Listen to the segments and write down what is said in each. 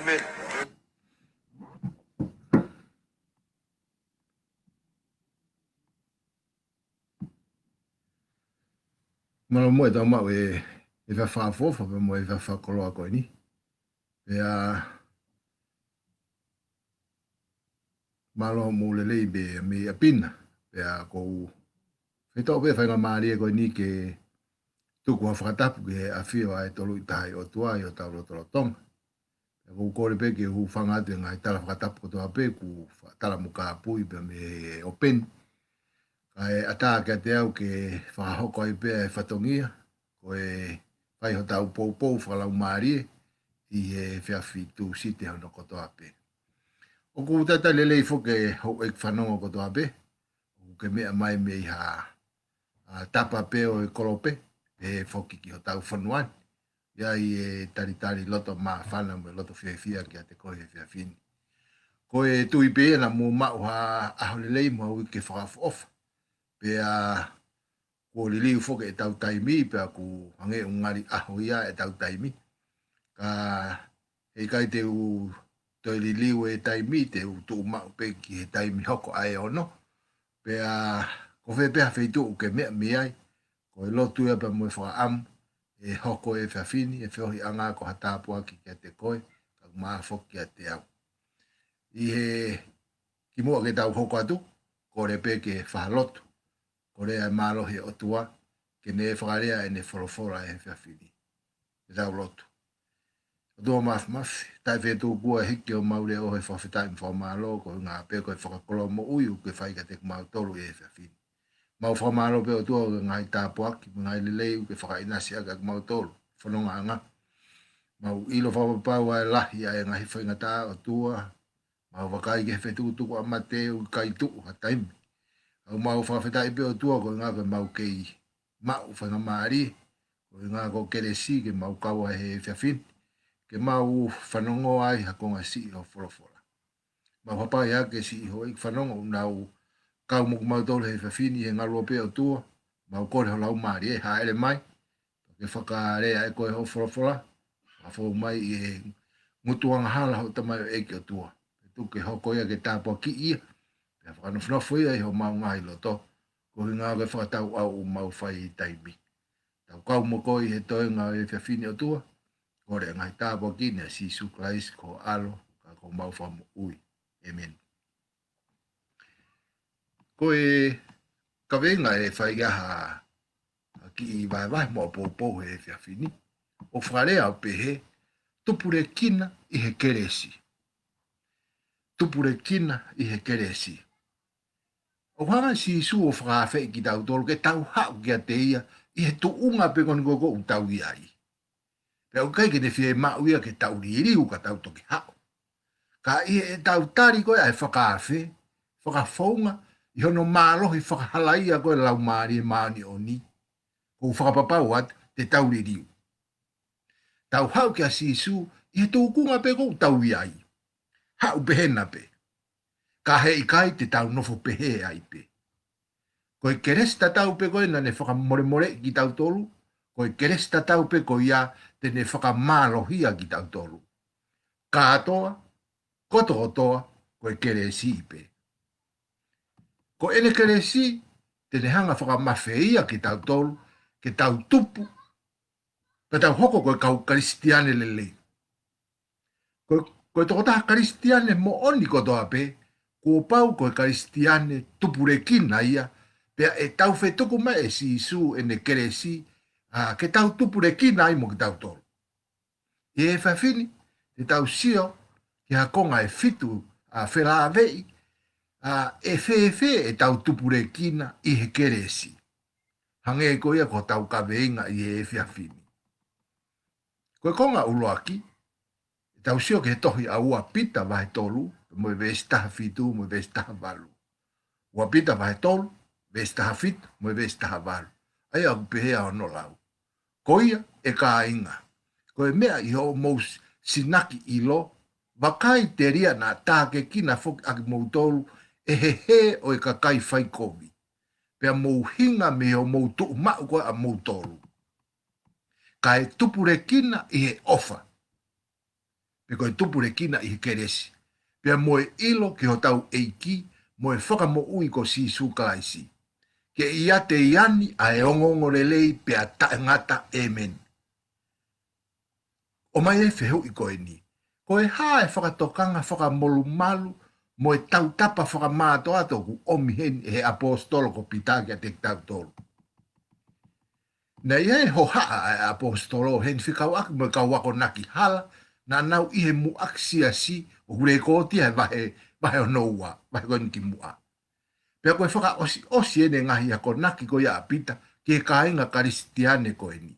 Malo mo tau mau e fa fa fofa pe mo e fa fa koloa ko ni. E a malo mo le le be me a pina. Pe a ko e to be fa nga mari ko ni ke tu ko fa tap ke a fio ai tolu tai o tua i o tau lo tong. E ko ko le pe ke hu fanga te ngai tala fa tap ko to ape ku tala mo ka pui pe me open. Ai ata ke te au ke fa hoko i pe fa tongia ko e pai ho tau pou pou fa la mari i e fea fitu site hono koto ape. O ku tata lele i foke ho ek whanonga koto ape, o ke mea mai mei ha tapa pe o e kolope, e foki ki ho tau whanuan, ia i e tari loto maa whana me loto fia fia ki a te koe fia fini. Ko e tui pe na mu mau ha aho lelei mo ui ke whakafu ofa, pe a ko liliu foke e tau taimi, pe a ku hange ungari aho ia e tau taimi, ka e kai te u toi liu e taimi te u tu mau pe ki he taimi hoko ai ono pe a ko fe pe fe tu ke me me ai ko e lotu e pa mo fa am e hoko e fa fini e fe anga ko hata po ki ke te koi ka ma fo ki te au i he ki mo ke tau hoko atu ko re pe ke fa lotu ko re malo he o tua ke ne fa rea e ne fora e fa fini e tau lotu do mas tai ve tu gua hiki o maure o he whawhita i whamalo ko ngā pe ko e whakakolo mo uiu ke whai ka te mau tolu e whawhini. Mau whamalo pe o tua o ngai tāpuaki, ngai lelei ke whakainasi aga mau tolu, whanonga anga. Mau ilo whawapau ai lahi ai ngahi whaingata o tua, mau wakai ke whetu tuku a mate u kai tuku ha taimi. Au mau whawhita i pe o tua ko ngā ke mau kei mau whangamari, ko ngā ko keresi ke mau kaua he whawhini. Ke mau whanongo ai hakonga si o whorofora. Mau hapa ia ke si ho ik whanongo nau kau moku mau tole he whawhini he ngarua pe o tua, mau kore ho lau maari e haere mai, ke whakarea e koe ho whorofora, a whau mai e ngutuanga hala ho tamai e ke o tua. E tu ke hoko ia ke tāpua ki ia, pe whakanofnofo ia i ho mau ngai loto, ko ngā ke whakatau au mau whai i taimi. Tau kau moko i he toenga e whawhini o tua, ore ngai tāpo kine si suklais ko alo ka ko mau famu ui. Amen. Ko e ka venga e whai aha ki i vai mo po e fia fini. O wharea o pehe tupure kina i he keresi. Tupure kina i he keresi. O hanga si su o whakawhe ki tau tolu ke tau hau ki a te ia i he tu unga pe koni koko u tau i ai. Pea kai ke te fie mau ia ke tau ririu ka tau toki hao. Ka i e tau tari koe ai whakawhe, whakafonga, i hono mālohi whakahalaia koe lau maari e maani o ni. Kou whakapapau at te tau ririu. Tau hau ki a sisu, i he tūkunga pe kou tau i ai. Hau pehena pe. Ka he i kai te tau nofo pehe ai pe. Koe keresta tau pe koe na ne whakamore ki tau tolu, koe keresta tau pe koe ia te ne whakamålohia ki tau tolu. Ka atoa, koto otoa, koe keresi pe. Ko ene keresi, te ne hanga whakamawheia ki tau tolu, ke tau tupu, pe tau hoko koe kau karistiane lele. Koe toko taha karistiane mo oni kotoa pe, ko pau koe karistiane tupurekina ia, pe e tau whetuku mai e si isu ene keresi, ke tau tupurekina ai mo ki tau tolu. E e whawhini, te tau sio, ki hakonga e fitu a whera avei, e whewhe e tau tupurekina i he keresi. Hange e koia ko tau kaweinga i e whawhini. Koe konga uloaki, e tau sio ke he tohi a ua pita vahe tolu, mo e vestaha fitu, mo e vestaha valu. Ua pita vahe tolu, vestaha fitu, mo e vestaha valu. Ai au pehea o no lau. Koia e ka inga. Koe mea i ho mous sinaki i lo, wakai te ria na tāke kina foki aki mou tolu, e he o e kakai whai kovi. Pea mou hinga me o mou tuu mau koe a mou tolu. Ka e tupure kina i he ofa. pe koe tupu re kina i he keresi. Pea moe ilo ke ho tau eiki, moe whaka mo ui ko si su kalaisi. Ke ia te iani a e ongongo le lei pea taengata amen. O mai e whehu i koe ni. Koe ha e whakatokanga whakamolu malu, mo e tau tapa whakamāto ato ku omi hen he apostolo ko pitaki a te tau tolu. Na ia e ho haa e apostolo hen whikau aki mo e kau wako naki hala, na nau ihe mu aksia si o hure kōti e vahe o noua, vahe koe niki mua. Pea koe whaka osi ene ngahi a ko naki ko ia apita ke kāinga karistiane koe ni.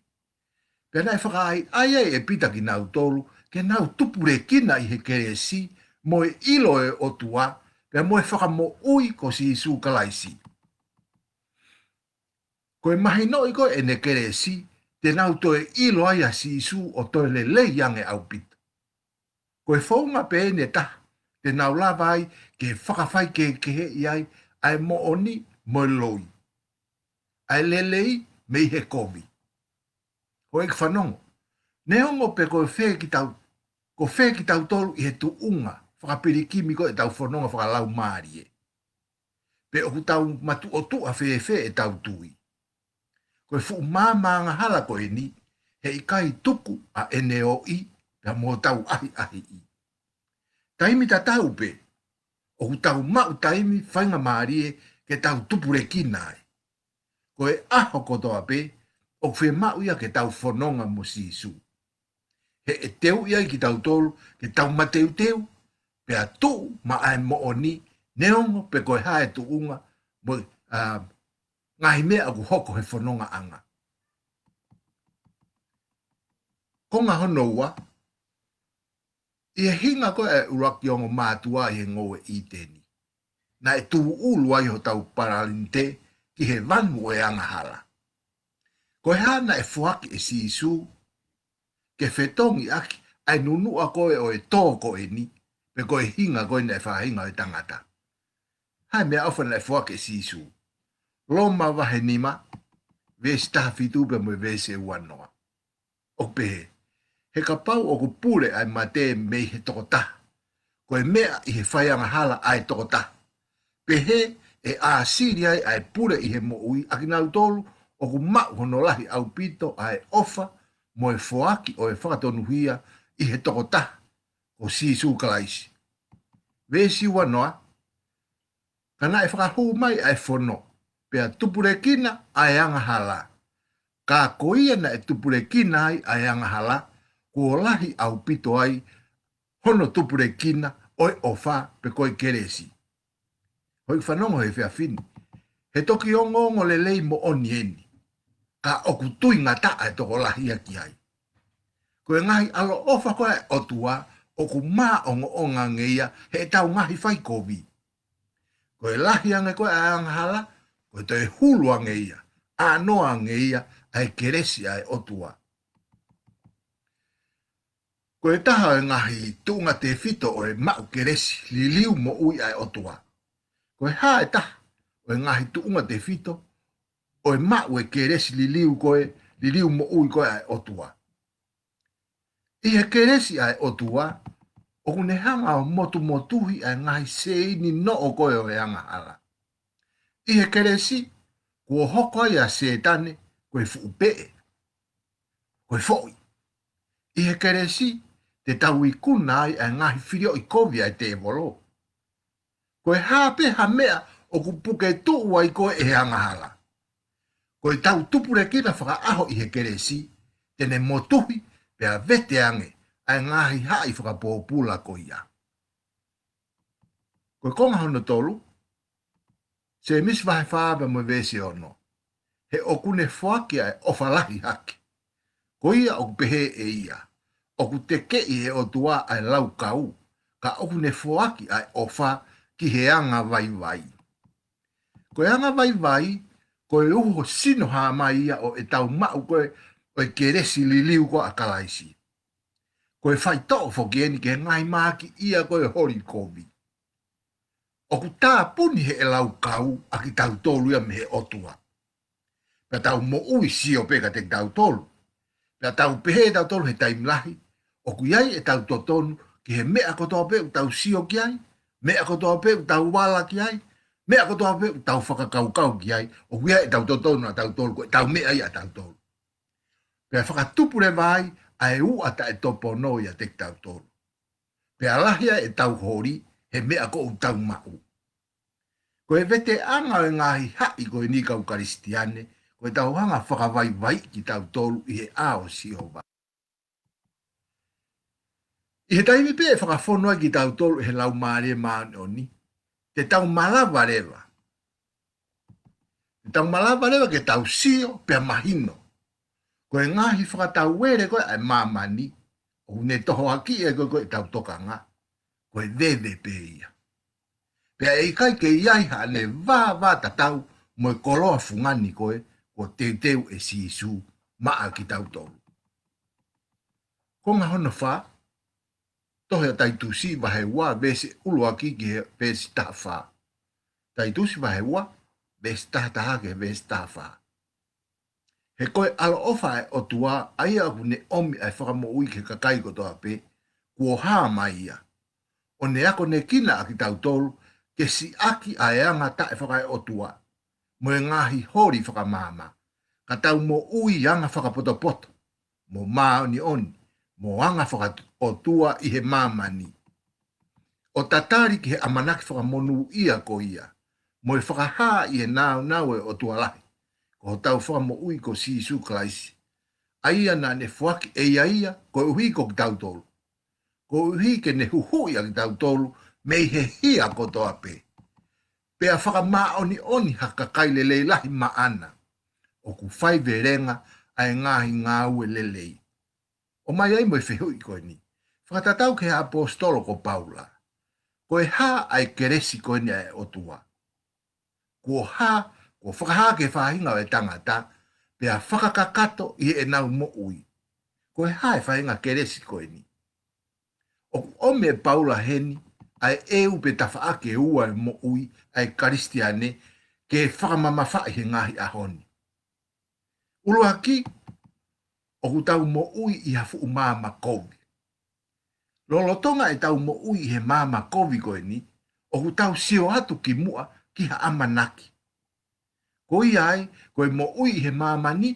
Pea nai whaka ai e pita ki nau tolu, ke nau tupure kina i he keresi, mo e ilo e o tua, pea mo e whaka mo ui ko si isu kalaisi. Koe mahi no i koe e ne keresi, te nau to e ilo ai a si isu o to le le yange au pita. Koe whaunga pe ene ta, te nau lava ai ke whakawhai ke he i ai, ai mo oni mo loi. Ai lelei me he kovi. Koe ek whanongo. Ne ongo pe koe whee ki tau, ko whee ki tau tolu i he tu unga, whakapirikimi koe e tau whanonga whakalau maari e. Pe oku tau matu o tu a whee e tau tui. Koe fu māmanga hala koe ni, he ikai tuku a ene o i, pia mo tau ahi i. Taimi ta tau pe, oku tau mau taimi whainga maari e ke tau tupure kinai. Koe aho kotoa pe, o whe mau ia ke tau whanonga mo sisu. He e teu ia ki tau tolu, ke tau mateu teu, pea tu ma ai mo oni, neongo pe koe hae tu unga, mo ngahi mea aku hoko he whanonga anga. Ko ngā hono ua, i e hinga koe e uraki ongo mātua i he ngoe i tēni. Na e tu ulu ai ho tau paralinte ki he vanu e anga hala. Koe hana e fuaki e si isu, ke whetongi aki ai nunua koe o e tō koe ni, pe koe hinga koe na e whahinga o e tangata. Hai mea awhana e fuaki e si isu. Loma wahe nima, vesi taha whitupe mo e vesi e uanoa. O pehe, he ka pau o ku pure ai mate mei he tokota. Koe mea i he whaianga hala ai tokota. Pehe e a siri ai pure i he mo ui akinau tolu o ku mau honolahi au pito ai ofa mo e foaki o e whakatonuhia i he tokota o si sukalaisi. Vesi uanoa, kana e whakahu mai ai whono. Pea tupure kina ai anga hala. Ka koia na e tupure kina ai anga hala, kua lahi au pito ai, hono tupure kina oi ofa pe koe keresi. Hoi whanongo he whea fini. He toki ongo le lei mo oni eni. Ka oku tui ngata ai toko lahi aki ai. Koe ngahi alo ofa koe otua, oku maa ongo onga ngeia, he tau ngahi whai kovi. Koe lahi anga koe ai anga hala, koe toi hulu angeia, anoa angeia, ai keresi ai otua. Koe taha e ngahi tunga te fito o e mau keresi, li liu mo ui ai otua. Koe ha e taha o e ngahi tunga te fito, o e mau e keresi li liu mo ui koe ai otua. I he keresi ai otua, o kune hanga o motuhi ai ngahi seini no o koe o e anga hala. I he keresi, kua hoko ai a setane, koe fuupee, koe foi. I he keresi, te tau i kuna ai a ngahi whirio i kovi ai te evolo. Koe hape ha mea o kupuke tuu ai koe e anga hala. Koe tau tupure kina whaka aho i he keresi, tene motuhi pea vete ange ai ngahi hai whaka pōpula koe ia. Koe konga hono tolu, se mis vahe whaabe mo vesi ono. He okune whaki ai ofalahi hake. Ko ia o pehe e ia. Oku te kei he o tua ai lau kau. Ka okune whaki ai ofa ki he anga vai. Ko anga vai, ko e uho sino haa mai ia o e tau mau koe o e keresi li liu ko a kalaisi. Ko e whai tō whokieni ke ngai maki ia ko e hori kovi. Oku tā puni he e lau kau a ki tau tolu ia me he otua. Pea tau mo ui sio peka te tau tolu. Pea tau pehe tau tolu he taimlahi O kuiai e tau totonu ki he mea kotoa pe u tau sio ki ai, mea kotoa pe u tau wala ki ai, mea kotoa pe u tau whakakaukau ki ai, o kuiai e tau totonu a tau tolu, tau mea i a tau tolu. Pea whakatupu le vai, a e ua ta e topo no i a te tau tolu. Pea lahia e tau hori, he mea ko u tau mau. Ko e vete anga o ngahi hai ko e ni kau karistiane, ko e tau hanga whakawai vai ki tau tolu i he ao si o vai. I he taimi pe e whakafonua ki tau tolu he lau maare maane o ni. Te tau malawa rewa. Te tau malawa rewa ke tau sio pea mahino. Ko e ngahi whakatau were koe ai mamani. O ne toho aki e koe tau toka ngā. Ko e veve pe ia. Pea e kai ke iai ha ne vā tatau mo e koloa fungani koe ko te teu e si isu maa ki tau tolu. Ko ngā hono wha, tohe tai tusi wahe wā bese ulua ki he bese taha wha. Tai tusi wahe wā bese taha taha ke bese taha wha. He koe alo ofa e o tua aia aku ne omi ai whakamo ui ke kakai ko toa pe, kua haa mai ia. O ne ako ne kina aki tau tolu, ke si aki ai anga ta e whakai o tua. Mo e ngahi hori whakamama. Ka tau mo ui anga whakapotopoto. Mo maa ni oni. Mo anga whakaotua i he mamani. O tatari ki he amanaki whakamonu ia ko ia. Mo e whakahaa i he nau e o tua lahi. Ko tau whakamo ui ko si isu klaisi. Aia na ne whaki e ia ko uhi ko ki tau tolu. Ko uhi ke ne huhui a ki tau tolu me he hia ko toa pe. Pea whakamaa oni hakakai le lahi maana. O ku whai verenga ai ngahi ngā ue lelei. O mai ai mo e whehui koe ni. Whakatatau ke apostolo ko Paula. Ko e hā ai keresi koe ni ai o tua. Ko hā, ko whakahā ke whahinga o e tangata, pea whakakakato i e nau mo ui. Ko e hā e whahinga keresi koe ni. O ome e Paula heni, ai eu pe tawhaake ua e mo ui ai karistiane ke whakamamawhai he ngahi ahoni. Ulua ki, o ku tau mo ui i hafu umama kovi. Lolotonga e tau mo ui he mama kovi koe ni, o ku tau sio atu ki mua ki ha amanaki. Ko ai, koe mo ui he mama ni,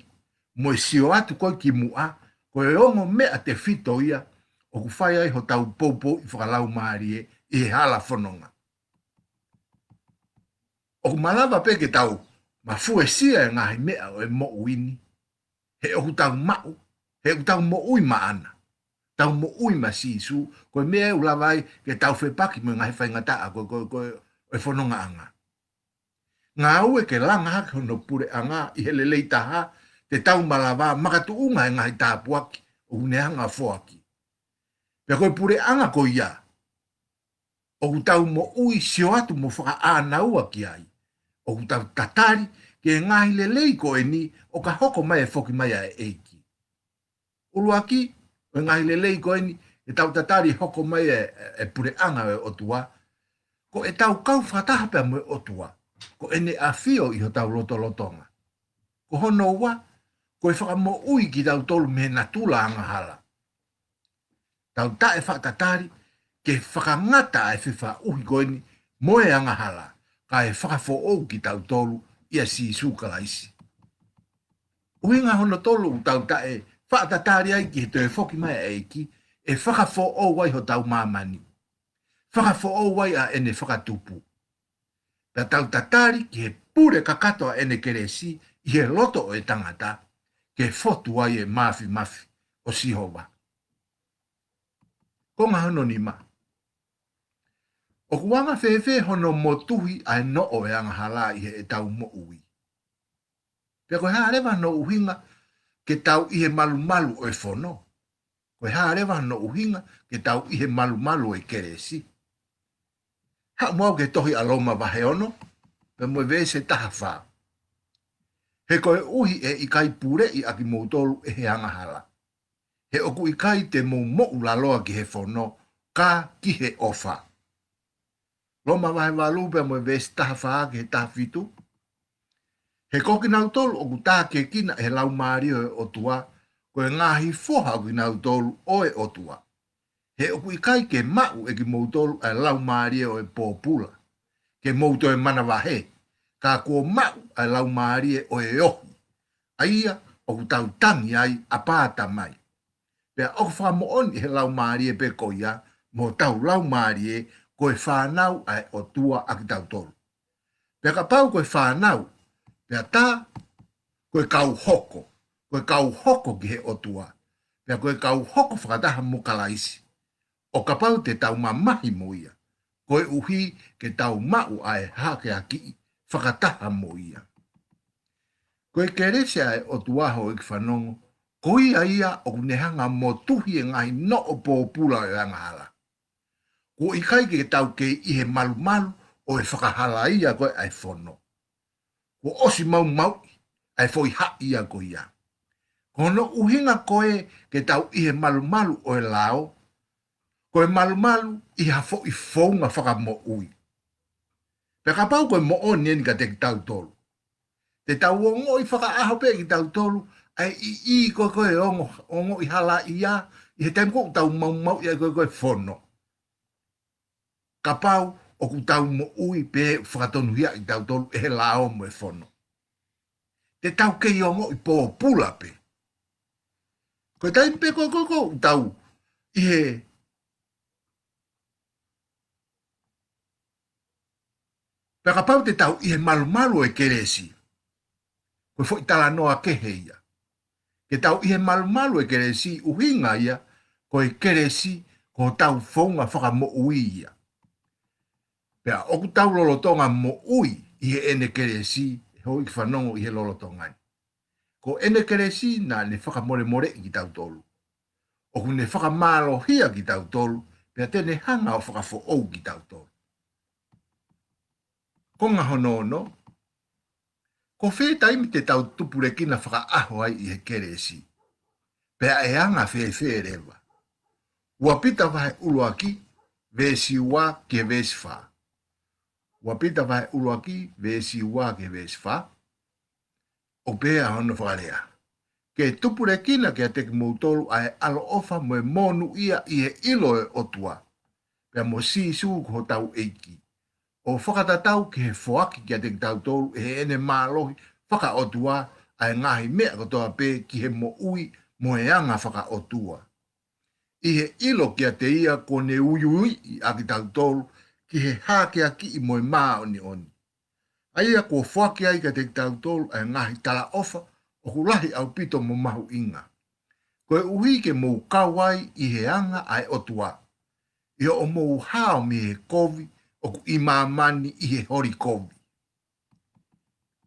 mo e sio atu koe ki mua, koe ongo mea te fito ia, o ku whai ai ho tau popo i whakalau maari e, i he hala whanonga. O ku malawa pe ke tau, ma fue sia e ngahi mea o e mo uini, he o ku tau mau, he o ku tau mo ui maana, tau mo ui ma sisu, koe mea e ulawai ke tau whepaki mo ngahi whaingataa koe e whanonga anga. Ngā ue ke langa hake hono pure anga i hele lei taha, te tau malawa makatu unga e ngahi tāpuaki, o uneanga foaki. Pea koe pure anga ko ia, o ku tau mo ui sio atu mo whaka ānaua ki ai, o ku tau tatari ke ngahi le lei ko e ni o ka hoko mai e whoki mai a e eiki. Urua ki, o ngahi le lei ko e ni e tau tatari hoko mai e pure anga e otua, ko e tau kau whataha pia mo e otua, ko ene a fio i ho tau lotonga. Ko hono wa, ko e whaka mo ui ki tau tolu me na tula anga hala. Tau ta e whakatatari, ke whakangata e whiwha uhi ko eni mo e anga hala, ka e whakafo ou ki tau tolu ia si isu kalaisi. Uhinga hono tolu u tau ta e whakatatari ai ki he te whoki mai e ki, e whakafo ou wai ho tau mamani. Whakafo ou wai a ene whakatupu. Pea tau tatari ki he pure kakato a ene keresi i he loto o e tangata, ke fotu ai e mafi o Sihova. Ko ngā hono ni ma. O kuanga whewhe hono motuhi ai no o e anga hala i he e tau mo ui. Pea koe haarewa no uhinga ke tau i he malu o e whono. Koe haarewa no uhinga ke tau i he malu o e keresi. Ha mau ke tohi aloma wahe ono, pe moe vese taha wha. He koe uhi e i kai pure i aki moutolu e he anga hala. He oku i kai te mo laloa ki he whono, ka ki he ofa. Loma wahe walu pe moe vese taha wha ki he taha fitu. He koki nau tolu oku taha ke kina he lau maari o tua, Koe ngahi foha ki nau tolu oe otua. He oku i kai ke mau e ki mou tolu ai lau maarie o e pōpula. Ke mou to e mana wahe. Ka kua mau ai lau maarie o e ohi. Aia oku tau tangi ai a pāta mai. Pea oku wha mo oni he lau maarie pe koia mo tau lau maarie koe whanau ai o tua aki tau tolu. Pea ka pau koe whanau. Pea tā koe kau hoko. Koe kau hoko ki he o tua. Pea koe kau hoko whakataha mo kalaisi. O ka pau te tau mamahi mo ia. Koe uhi ke tau mau ai hake a ki whakataha mo ia. Koe kerese ai o tuaho i ki whanongo, koi a ia o kunehanga mo tuhi e ngai no o pōpula e angahala. Ko i kai ke tau ke i he malu malu o e whakahala ia koe ai whono. Ko osi mau mau ai fo i ha ia koe ia. Kono uhinga koe ke tau i he malu malu o e lao, koe malu malu i ha fo i whaunga whaka mo ui. Peka pau koe mo o nien ka te tau tolu. Te tau ongo i whaka aho pe ki tau tolu, ai i koe ongo i hala ia, i he temko tau mau mau i koe whono. Ka pau o ku tau mo ui pe whakatonu hia i tau tolu e he lao mo e whono. Te tau ke i ongo i pō pula pe. Koe tai pe koe tau i he peka pau te tau i he malu malu e keresi. Koe fo i tala noa ke heia. Ke tau i he malu malu e keresi uhinga ia, koe keresi ko tau whaunga whaka mo ui ia. Pea oku tau lolotonga mo ui i he ene keresi, hoi ki whanongo i he lolotongai. Ko ene keresi na ne whaka more more i ki tau tolu. Oku ne whaka malo hia ki tau tolu, pea tene hanga o whaka fo ou ki tau tolu. Konga hono no, ko whee taimi te tau tupure kina whaka aho ai i he keresi. Pea e anga whee rewa. Ua pita wahe uluaki, vesi wa ke vesi wha. Ua pita wahe uluaki, vesi wa ke vesi wha. O pea hono wharea. Ke tupure kina ke a teki moutolu ai alo ofa mo e monu ia i he ilo e otua. Pea mo sisu ko tau eiki. O whakatatau ki he whoaki ki a teki tau tolu e he ene mālohi whaka otua ai ngahi mea kotoa pe ki he mo ui mo e anga whaka otua. I he ilo ki a te ia ko ne ui a ki tau tolu ki he hake a ki i mo e maa oni oni. Aia ko whoaki ai ki a teki tau tolu ai ngahi tala ofa o hulahi au pito mo mahu inga. Koe uhi ke mou kawai i he anga ai otua. I o mou hao mi he kovi o ku i mamani i he hori kovi.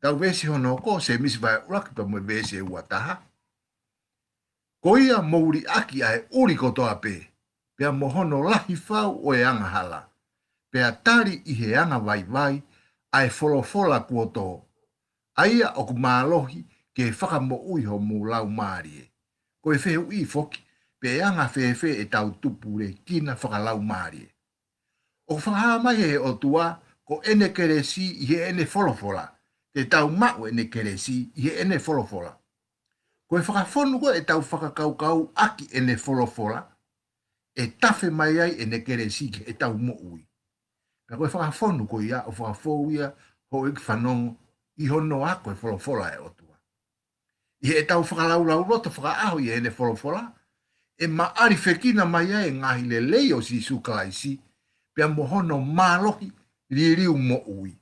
Tau vesi hono ko se misi vai uraki pa mo vesi e uataha. Ko ia mouri aki ai uri kotoa pe. Pea mohono lahi whau o e anga hala. Pea tari i he anga vai vai ai folofola kuoto. Aia o ku mālohi ke whaka mo ui ho mu lau maarie. Ko e whehu i foki, pe anga whewe e tau tupure kina whaka lau maarie. O whaha mai he o tua, ko ene keresi i he ene folofola. Te tau mau ene keresi i he ene folofola. Ko e whakawhonu ko e tau whakakaukau aki ene folofola, e tafe mai ai ene keresi ki e tau mo ui. Ka ko e whakawhonu ko ia o whakawhou ia ho ik whanongo i hono ako e folofola e o tua. I e tau whakalaulau roto whakaaho i ene folofola, e maari whekina mai e ngahi le leo si sukalaisi, pia mohono mālohi ririu mo ui.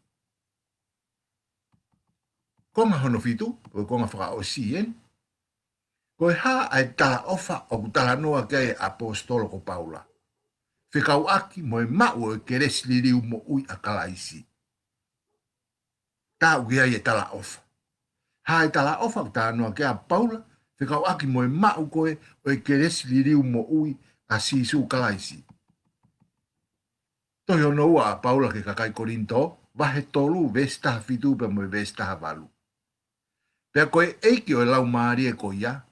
Konga hono fitu, o konga whakao sien, koe ha ai tala ofa o kutala noa kei apostolo ko Paula. Whikau aki mo e mau e keresi ririu mo ui a kalaisi. Tā ugia i e tala ofa. Hai tala ofa ta no ke a Paula, whikau aki mo e mau koe o e keresi ririu mo ui a sisu kalaisi. Toi ono ua a Paula ke kakai Korinto, wahe tolu vesta fitu pe mo e vesta valu. Pea koe eiki o e lau maarie ko ia,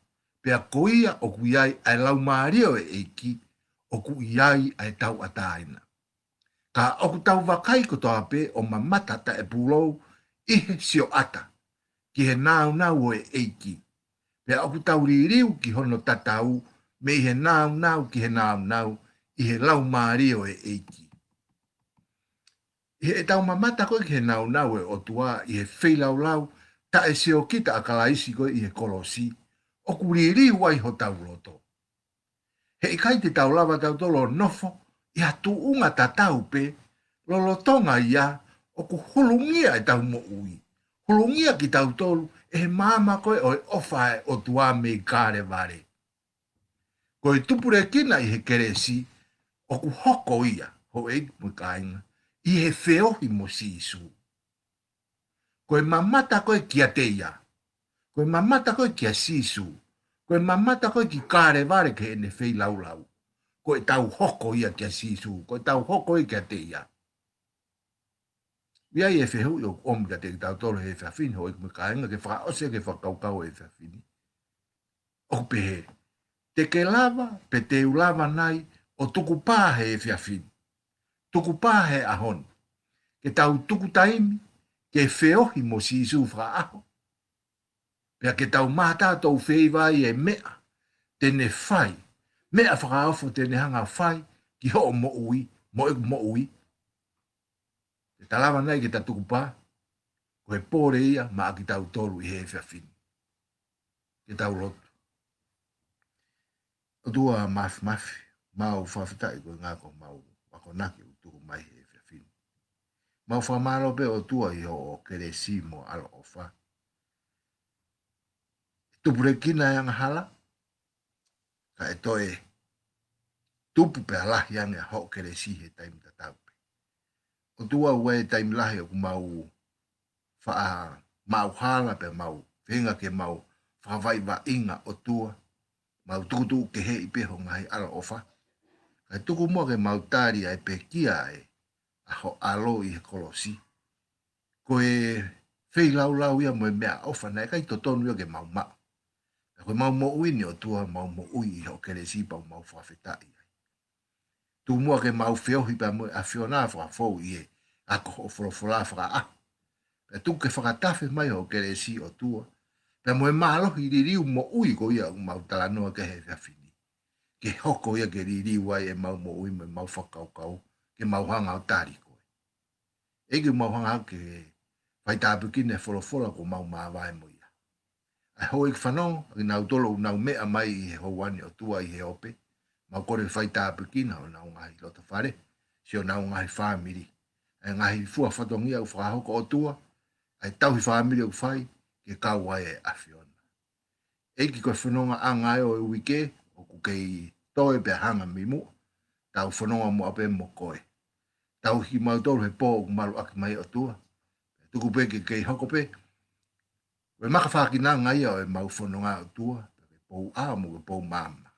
pea koia o kuiai ai lau maarie o e eiki, o kuiai ai tau ataina. Ka oku tau wakai ko toa pe o mamata ta e pulou, ihe sio ata. Ki he nau o e eiki. Pea oku tau ririu ki hono tatau, me he nau ki he nau, i he lau maario e eiki. I he tau mamata koe ki he nau e o tua, i he wheilau, ta e seo kita a kalaisi koe i he kolosi, oku ririu wai ho tau roto. He ikai te tau lava tau tolo nofo, i hatu unga tatau pe, lolotonga ia, oku hulungia e tau mo ui. Hulungia ki tau tolu, e he mama koe o e ofa e o tua me kare vare. Koe tupure kina i he keresi, oku hoko ia, ho e mui kainga, i he feohi mo sisu. Koe mamata koe kia teia, koe mamata koe kia sisu, koe mamata koe ki kare vare ke ene fei lau. Koe tau hoko ia kia sisu, koe tau hoko ia kia teia. Ia i e fehu i o omika te tau tolo he whawhini ho i mui kainga ke whakaose ke whakaukau e whawhini. O pehe, te ke lava, pe te ulava nai, o tuku pāhe e whiawhini. Tuku pāhe ahon. Ke tau tuku taimi, ke whiohi mo si isu whaaho. Pea ke tau mata tau whiwai e mea, tene whai. Mea whakaofo tene hanga whai, ki ho mo ui, mo ui. Ke talava nai ke ta tuku pā, ko he pōre ia, maa ki tau tolu i he whiawhini. Ke tau lotu. O tua mafi, mau whawhitai ko ngā ko mau wakonaki o tuku mai he whiawhini. Mau whamaro pe o tua i o kere si mo alo o wha. Tupure kina yang hala, ka e toe tupu pe alahi ane a ho kere si he taimi tatau pe. O tua ue taimi lahi o mau wha mau hala pe mau whenga ke mau whawai wa inga o tua. Mau tukutu ke he i peho ngai ala ofa. Kai tuku mua ke mau tari ai pe kia e a ho alo i he kolosi. Ko e whei lau ia mo e mea ofa nei kai to tonu ia ke mau mao. Ko mau mo uini o tua mau mo ui i ho kere si pau mau whawhetai. Tu mua ke mau whiohi pa mo a whiona whakafou i e a ko o wholofola whaka a. Pe tu ke whakatafe mai ho kere si o tua. Pe mo e malo i ririu mo ui ko ia mau talanoa ke he whiawhini. Ke hoko ia ke ririu ai e mau mo ui mo e mau whakaukau ke mau hanga o tari koe. Ege mau hanga ke whaitapu kine wholofola ko mau maawai mo ia. Ai hoi ki whanau, ki nau tolo nau mea mai i he houani o tua i he ope, mau kore whaitapu kina o nau ngahi lota whare, si o nau ngahi whamiri. Ai ngahi fua whatongia u whakahoko o tua, ai tauhi whamiri o whai, ke kauai e awhiona. Eki koe whanonga a ngai o e wike, o kukei toe pe hanga mimu, tau whanonga mo ape mo koe. Tau hi mau tolu he pō o malu aki mai o tua. Tuku pe ke kei hoko pe. We maka whakina ngai o e mau whanonga o tua, pe pou a mo ke pou mama.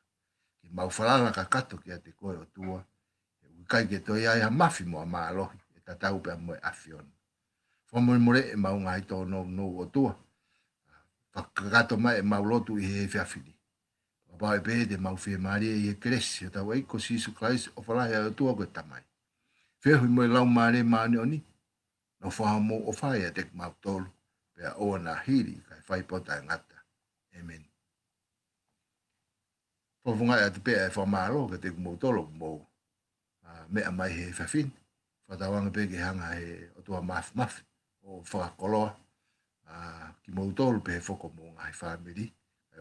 Ke mau whalala ka kato ki a te koe o tua, e wikai ke toi ai ha mafi mo a maa lohi, e tatau pe a mo e awhiona. Whamore more e mau ngai tō no o tua, whakakato mai e mau lotu i he whiawhini. Papa e pe te mau whia maria i he kresi, o tau eiko sisu Christ o whalahi o tua koe tamai. Whiahui mo e lau maare maane oni, no whahamo o whaia te mau tolu, pea oa na hiri kai whaipota e ngata. Amen. Whawhunga e te pea e whamaro ka te kumau tolo kumau mea mai he whiawhini. Whatawanga pe ke hanga he o tua mafi, o whakakoloa, ki mau tolu pe he whoko mo ngai whamiri,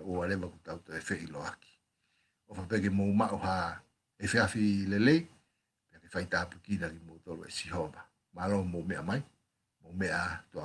o alewa ku tau to e whei loaki. O whapeke mou mao ha e whiawhi lelei, pe ke whaitapu kina ki mau tolu e sihova. Malo mo mea mai, mo mea tua